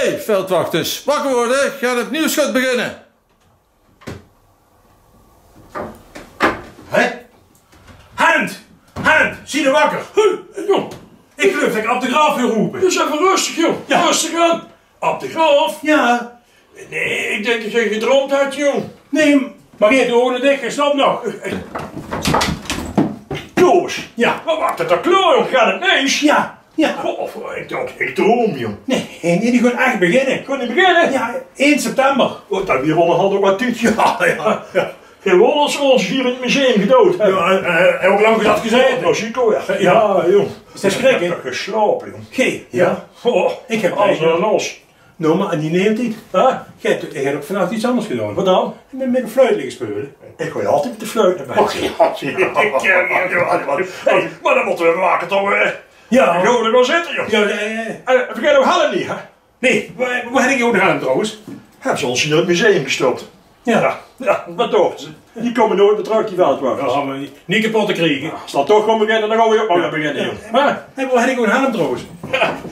Hey, veldwachters, wakker worden, gaat het nieuwsschot beginnen. Hé? Hand! Hand! Zie je wakker? Jong, Ik geloof dat ik op de graaf wil roepen. dus even rustig, joh. Ja. Rustig aan. Op de graaf. Ja. Nee, ik denk dat je gedroomd had, jong. Nee, maar je hebt de ogen dicht en snap nog. Kloos. Ja. Wat wacht het dan kloos? Gaat het niks? Ja. Ja. Goh, ik dacht, ik droom, jong. Nee, die gaan echt beginnen. Kon niet beginnen? Ja, 1 september. Oh, dat weer onderhand ook wat tietje. Ja. Geen wonder als we ons hier in het museum gedood hebben. Ja, en hoe lang is dat gezeten? Nou, Chico, ja. Ja. Jong. Is dat schrik, hè? Ik heb geslapen, jong. G. Ja. Oh, Ik heb alles los. Nou, maar die neemt niet. Huh? Ik heb ook vannacht iets anders gedaan. Wat dan? Met een fluit liggen spelen. Ik gooi altijd met de fluit naar buiten. Hey, maar dan moeten we maken toch Ja. gewoon wel zitten, joh. Ja, Vergeet ook Helen niet, hè? nee, waar heb ik ook nog aan trouwens? Hebben ze ons hier in het museum gestopt. Ja. Ja, wat dachten ze? Die komen nooit meer terug, die veldwachters. Ja, maar niet kapot te krijgen. Als dat toch gewoon beginnen, dan gaan we ook nog beginnen, joh. Maar, waar heb ik ook een helm trouwens?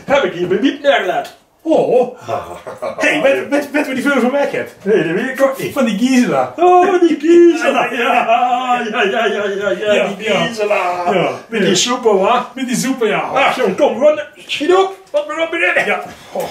Heb ik hier mijn wiep neergelegd? Oh. Hey, weet wat die veel van weg hebt? Nee, dat weet ik ook niet. Van die Gisela. Oh, die Gisela. Ja, die Gisela. Ja. Met die soepel, hè? Met die soepen, ja. Ach, jong, kom, gewoon. Schiet op. Wat we gaan beginnen. Ja. Oh.